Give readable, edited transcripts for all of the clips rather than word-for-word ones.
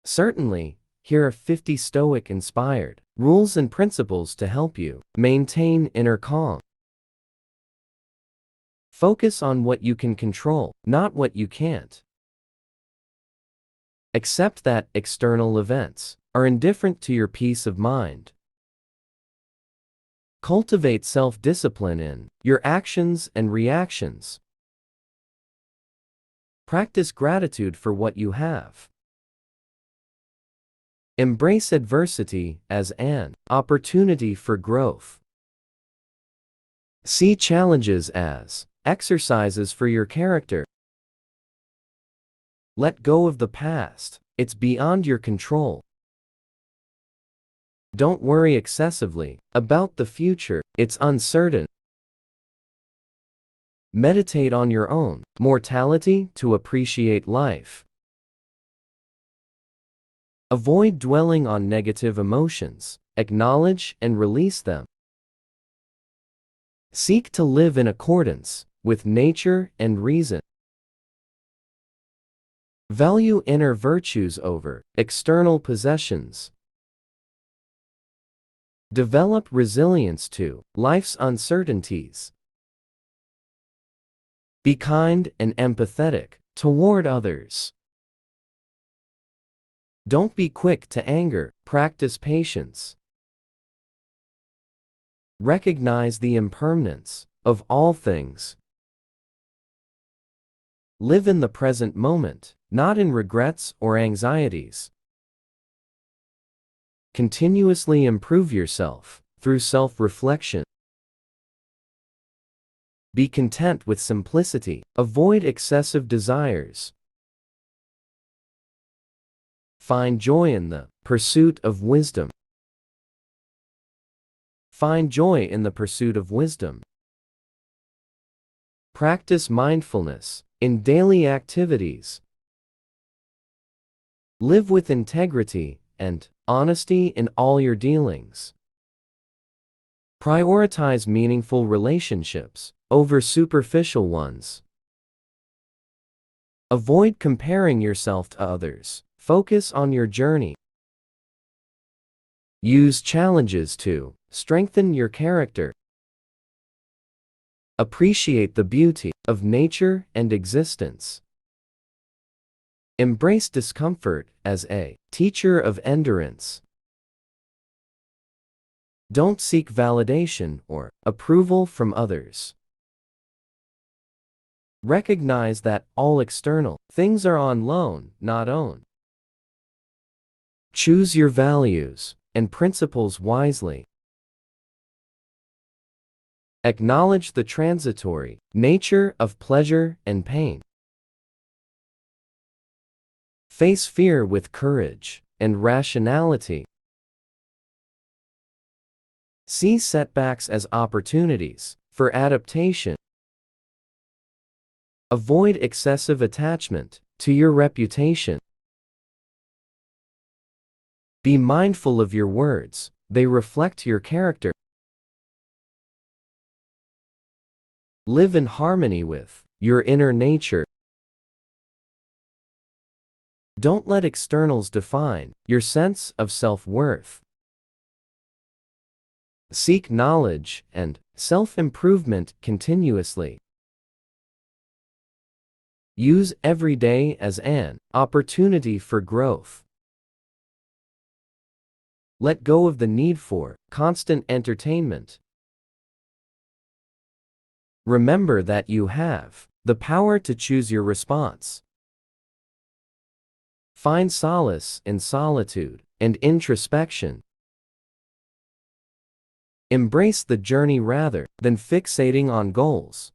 Certainly, here are 50 Stoic-inspired rules and principles to help you maintain inner calm. Focus on what you can control, not what you can't. Accept that external events are indifferent to your peace of mind. Cultivate self-discipline in your actions and reactions. Practice gratitude for what you have. Embrace adversity as an opportunity for growth. See challenges as exercises for your character. Let go of the past, it's beyond your control. Don't worry excessively about the future, it's uncertain. Meditate on your own mortality to appreciate life. Avoid dwelling on negative emotions, acknowledge and release them. Seek to live in accordance with nature and reason. Value inner virtues over external possessions. Develop resilience to life's uncertainties. Be kind and empathetic toward others. Don't be quick to anger, practice patience. Recognize the impermanence of all things. Live in the present moment, not in regrets or anxieties. Continuously improve yourself through self-reflection. Be content with simplicity, avoid excessive desires. Find joy in the pursuit of wisdom. Find joy in the pursuit of wisdom. Practice mindfulness in daily activities. Live with integrity and honesty in all your dealings. Prioritize meaningful relationships over superficial ones. Avoid comparing yourself to others. Focus on your journey. Use challenges to strengthen your character. Appreciate the beauty of nature and existence. Embrace discomfort as a teacher of endurance. Don't seek validation or approval from others. Recognize that all external things are on loan, not owned. Choose your values and principles wisely. Acknowledge the transitory nature of pleasure and pain. Face fear with courage and rationality. See setbacks as opportunities for adaptation. Avoid excessive attachment to your reputation. Be mindful of your words, they reflect your character. Live in harmony with your inner nature. Don't let externals define your sense of self-worth. Seek knowledge and self-improvement continuously. Use every day as an opportunity for growth. Let go of the need for constant entertainment. Remember that you have the power to choose your response. Find solace in solitude and introspection. Embrace the journey rather than fixating on goals.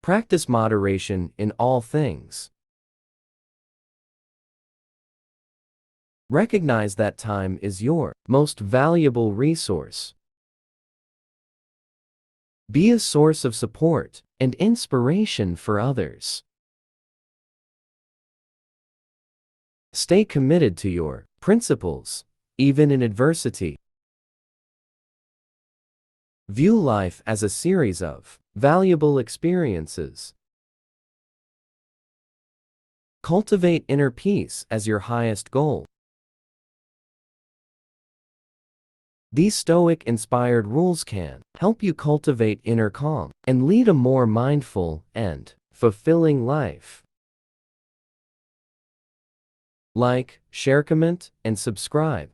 Practice moderation in all things. Recognize that time is your most valuable resource. Be a source of support and inspiration for others. Stay committed to your principles, even in adversity. View life as a series of valuable experiences. Cultivate inner peace as your highest goal. These Stoic-inspired rules can help you cultivate inner calm and lead a more mindful and fulfilling life. Like, share, comment, and subscribe.